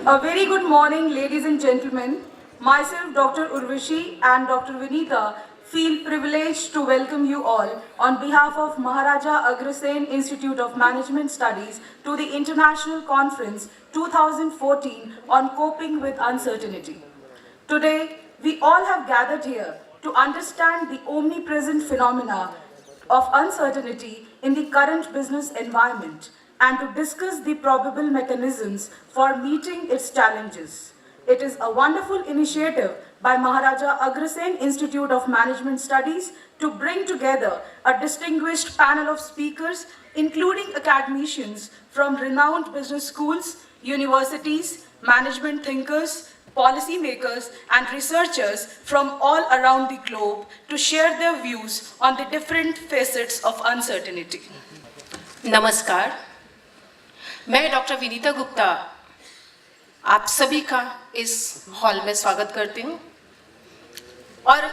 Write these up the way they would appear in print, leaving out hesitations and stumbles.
A very good morning, ladies and gentlemen. Myself, Dr. Urvashi and Dr. Vinita feel privileged to welcome you all on behalf of Maharaja Agrasen Institute of Management Studies to the International Conference 2014 on Coping with Uncertainty. Today, we all have gathered here to understand the omnipresent phenomena of uncertainty in the current business environment and to discuss the probable mechanisms for meeting its challenges. It is a wonderful initiative by Maharaja Agrasen Institute of Management Studies to bring together a distinguished panel of speakers, including academicians from renowned business schools, universities, management thinkers, policymakers and researchers from all around the globe to share their views on the different facets of uncertainty. नमस्कार, मैं doctor Vinita Gupta आप सभी का इस hall में स्वागत करती हूँ और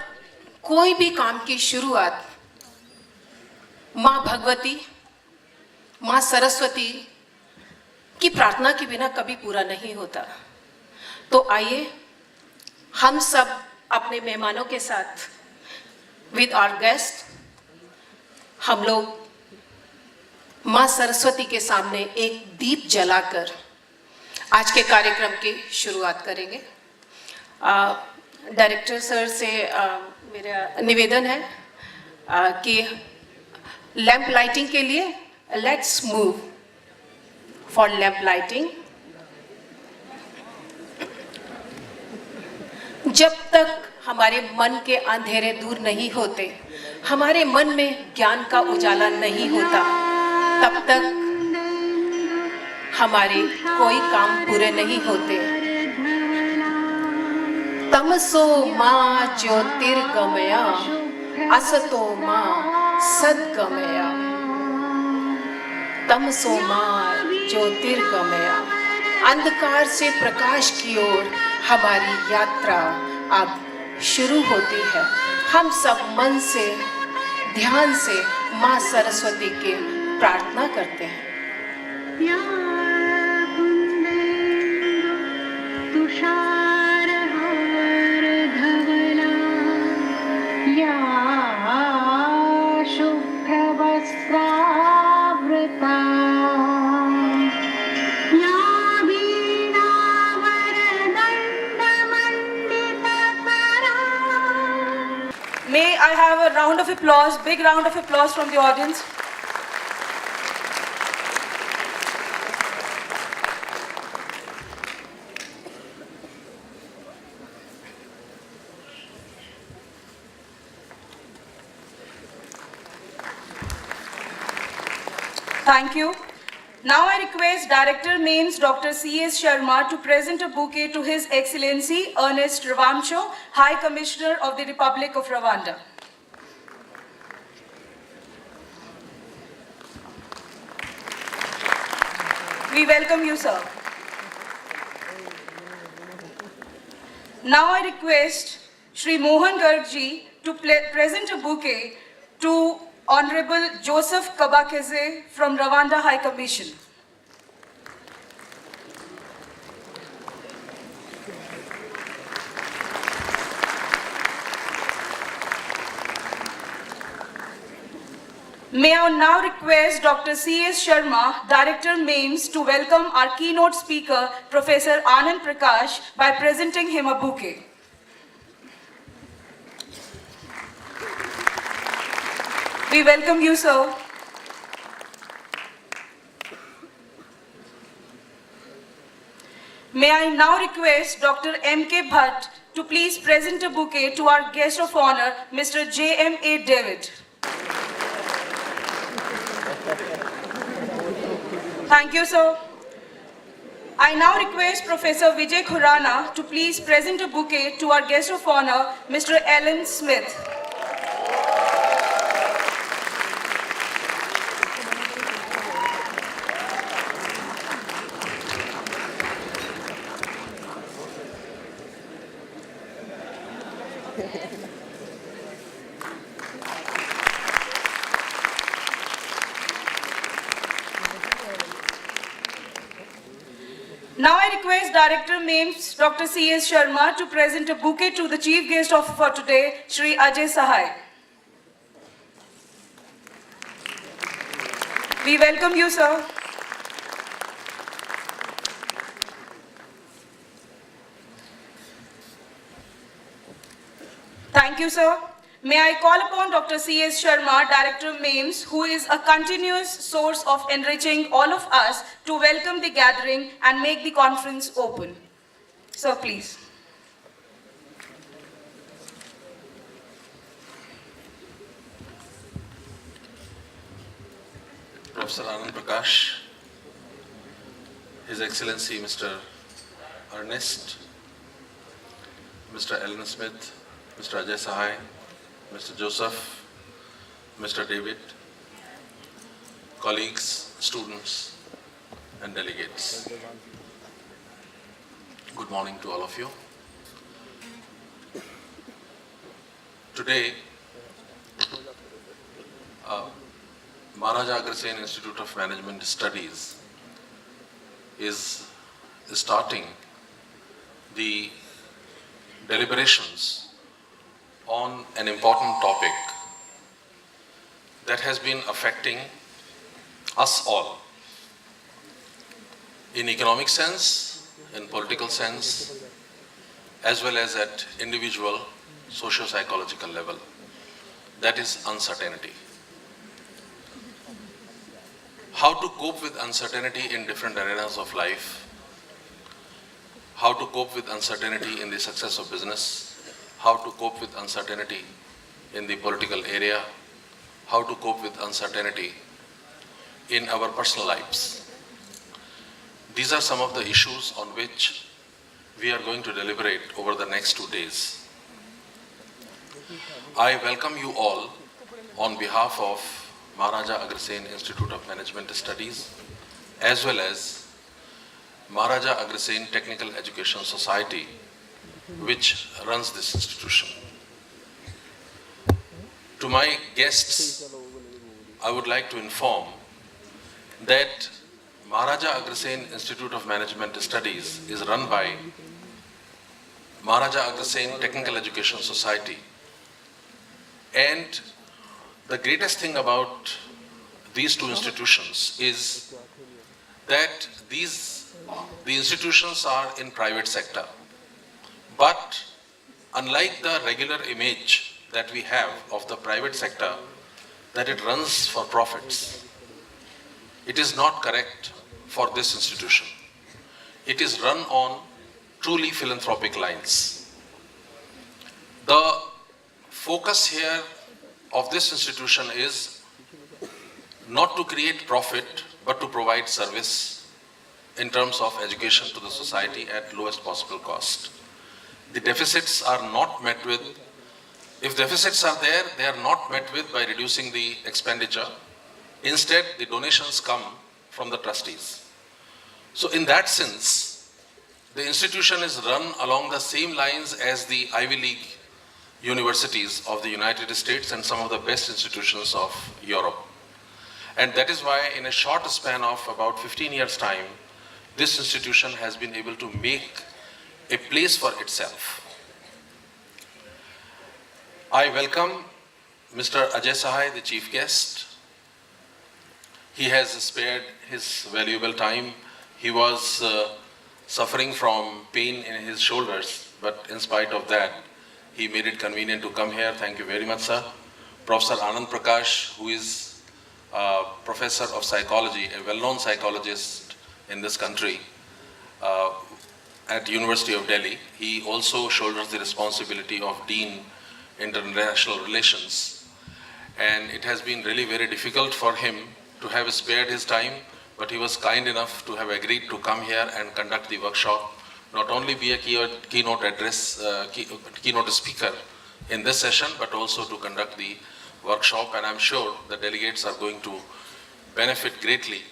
कोई भी काम की शुरुआत माँ भगवती, माँ सरस्वती की प्रार्थना के बिना कभी पूरा नहीं होता। तो आइए हम सब अपने मेहमानों के साथ विद आवर गेस्ट हम लोग माँ सरस्वती के सामने एक दीप जलाकर आज के कार्यक्रम की शुरुआत करेंगे। डायरेक्टर सर से मेरा निवेदन है कि लैंप लाइटिंग के लिए let's move for lamp lighting. जब तक हमारे मन के अंधेरे दूर नहीं होते, हमारे मन में ज्ञान का उजाला नहीं होता, तब तक हमारे कोई काम पूरे नहीं होते। तमसो मां ज्योतिर्गमया असतो मां सद्गमया। तमसो मां ज्योतिर्गमया, अंधकार से प्रकाश की ओर हमारी यात्रा अब शुरू होती है। हम सब मन से ध्यान से मां सरस्वती के प्रार्थना करते हैं। May I have a round of applause, big round of applause from the audience. Thank you. Now I request Director Mains Dr. C.S. Sharma to present a bouquet to His Excellency Ernest Ravamcho, High Commissioner of the Republic of Rwanda. We welcome you, sir. Now I request Shri Mohan Garg ji to present a bouquet to Honorable Joseph Kabakeze from Rwanda High Commission. May I now request Dr. C.S. Sharma, Director Mains, to welcome our keynote speaker, Professor Anand Prakash, by presenting him a bouquet. We welcome you, sir. May I now request Dr. M.K. Bhatt to please present a bouquet to our guest of honor, Mr. J.M.A. David. Thank you, sir. I now request Professor Vijay Khurana to please present a bouquet to our guest of honor, Mr. Alan Smith. Now I request Director MAIMS Dr. C.S. Sharma to present a bouquet to the chief guest for today, Shri Ajay Sahai. We welcome you, sir. Thank you, sir. May I call upon Dr. C.S. Sharma, Director MAIMS, who is a continuous source of enriching all of us, to welcome the gathering and make the conference open. Sir, please. Professor Anand Prakash, His Excellency Mr. Ernest, Mr. Ellen Smith, Mr. Ajay Sahai, Mr. Joseph, Mr. David, colleagues, students, and delegates. Good morning to all of you. Today, Maharaja Agrasen Institute of Management Studies is starting the deliberations on an important topic that has been affecting us all in economic sense, in political sense, as well as at individual socio-psychological level. That is uncertainty. How to cope with uncertainty in different arenas of life, how to cope with uncertainty in the success of business, how to cope with uncertainty in the political area, how to cope with uncertainty in our personal lives. These are some of the issues on which we are going to deliberate over the next 2 days. I welcome you all on behalf of Maharaja Agrasen Institute of Management Studies, as well as Maharaja Agrasen Technical Education Society, which runs this institution. To my guests, I would like to inform that Maharaja Agrasen Institute of Management Studies is run by Maharaja Agrasen Technical Education Society. And the greatest thing about these two institutions is that the institutions are in private sector. But unlike the regular image that we have of the private sector, that it runs for profits, it is not correct for this institution. It is run on truly philanthropic lines. The focus here of this institution is not to create profit, but to provide service in terms of education to the society at lowest possible cost. The deficits are not met with, if deficits are there, they are not met with by reducing the expenditure. Instead, the donations come from the trustees. So in that sense, the institution is run along the same lines as the Ivy League universities of the United States and some of the best institutions of Europe. And that is why in a short span of about 15 years' time, this institution has been able to make a place for itself. I welcome Mr. Ajay Sahai, the chief guest. He has spared his valuable time. He was suffering from pain in his shoulders, but in spite of that, he made it convenient to come here. Thank you very much, sir. Professor Anand Prakash, who is a professor of psychology, a well-known psychologist in this country at University of Delhi. He also shoulders the responsibility of Dean International Relations. And it has been really very difficult for him to have spared his time, but he was kind enough to have agreed to come here and conduct the workshop. Not only be a keynote speaker in this session, but also to conduct the workshop. And I'm sure the delegates are going to benefit greatly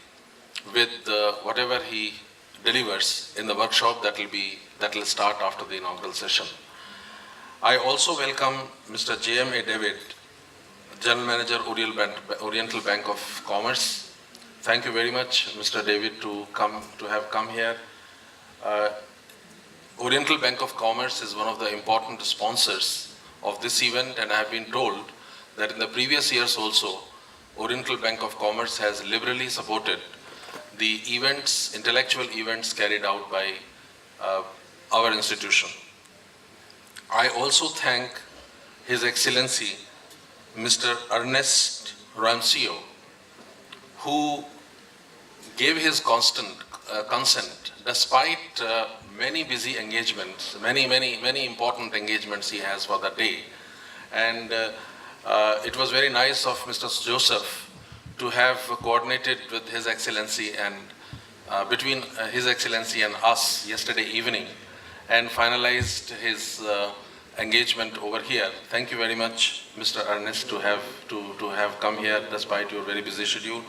with whatever he delivers in the workshop that will start after the inaugural session. I also welcome Mr. J.M.A. David, General Manager, Oriental Bank of Commerce. Thank you very much, Mr. David, to have come here. Uh, Oriental Bank of Commerce is one of the important sponsors of this event, and I have been told that in the previous years also, Oriental Bank of Commerce has liberally supported the events, intellectual events carried out by our institution. I also thank His Excellency Mr. Ernest Ramsio, who gave his constant consent despite many busy engagements, many important engagements he has for the day. And it was very nice of Mr. Joseph to have coordinated with His Excellency and between His Excellency and us yesterday evening and finalized his engagement over here. Thank you very much, Mr. Ernest, to have come here despite your very busy schedule.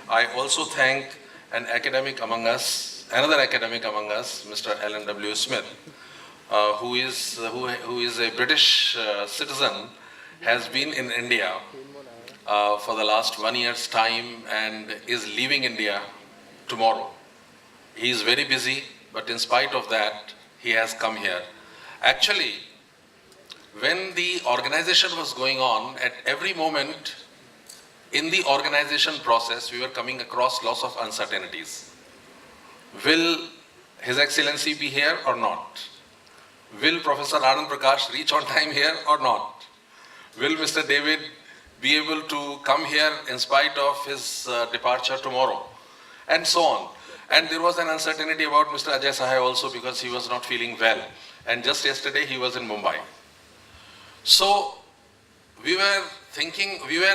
I also thank another academic among us, Mr. Alan W. Smith, who is a British citizen, has been in India for the last 1 year's time and is leaving India tomorrow. He is very busy, but in spite of that, he has come here. Actually, when the organization was going on, at every moment in the organization process, we were coming across lots of uncertainties. Will His Excellency be here or not? Will Professor Anand Prakash reach on time here or not? Will Mr. David be able to come here in spite of his departure tomorrow? And so on. And there was an uncertainty about Mr. Ajay Sahai also because he was not feeling well. And just yesterday he was in Mumbai. So we were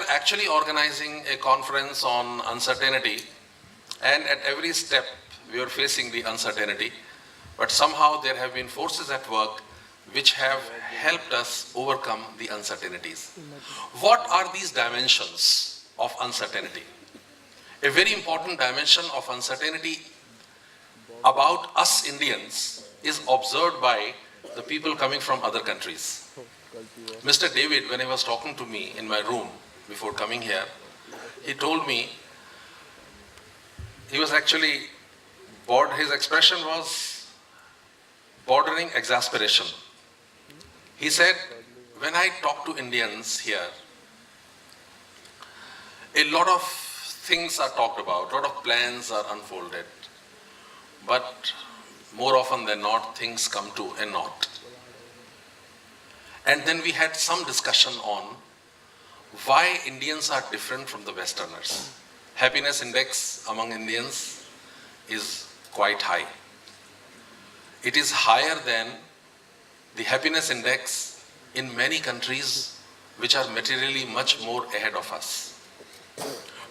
actually organizing a conference on uncertainty, and at every step we were facing the uncertainty, but somehow there have been forces at work which have helped us overcome the uncertainties. What are these dimensions of uncertainty? A very important dimension of uncertainty about us Indians is observed by the people coming from other countries. Mr. David, when he was talking to me in my room before coming here, he told me, he was actually bored, his expression was bordering exasperation. He said, when I talk to Indians here, a lot of things are talked about, a lot of plans are unfolded, but more often than not, things come to a naught. And then we had some discussion on why Indians are different from the Westerners. Happiness index among Indians is quite high. It is higher than the happiness index in many countries which are materially much more ahead of us.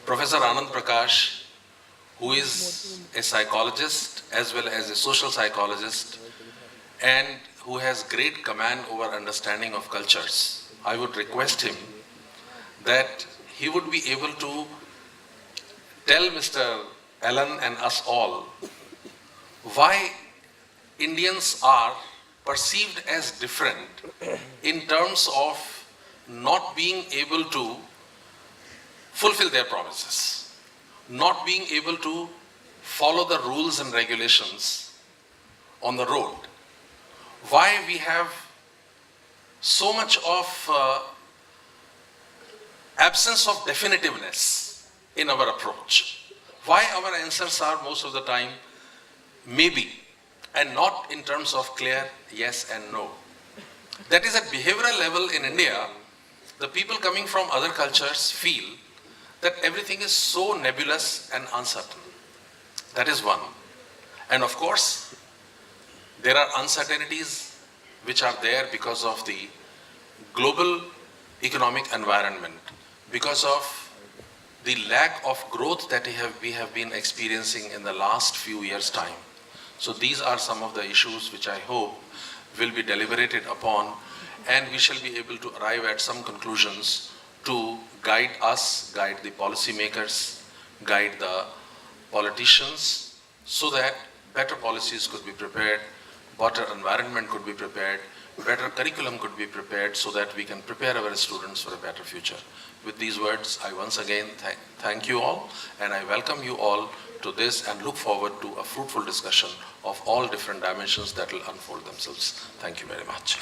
Professor Anand Prakash, who is a psychologist as well as a social psychologist and who has great command over understanding of cultures, I would request him that he would be able to tell Mr. Alan and us all why Indians are perceived as different in terms of not being able to fulfill their promises, not being able to follow the rules and regulations on the road. Why we have so much of absence of definitiveness in our approach. Why our answers are most of the time maybe and not in terms of clear yes and no. That is at behavioral level in India, the people coming from other cultures feel that everything is so nebulous and uncertain. That is one. And of course, there are uncertainties which are there because of the global economic environment, because of the lack of growth that we have been experiencing in the last few years' time. So these are some of the issues which I hope will be deliberated upon, and we shall be able to arrive at some conclusions to guide us, guide the policymakers, guide the politicians, so that better policies could be prepared, better environment could be prepared better curriculum could be prepared so that we can prepare our students for a better future. With these words, I once again thank you all, and I welcome you all to this and look forward to a fruitful discussion of all different dimensions that will unfold themselves. Thank you very much.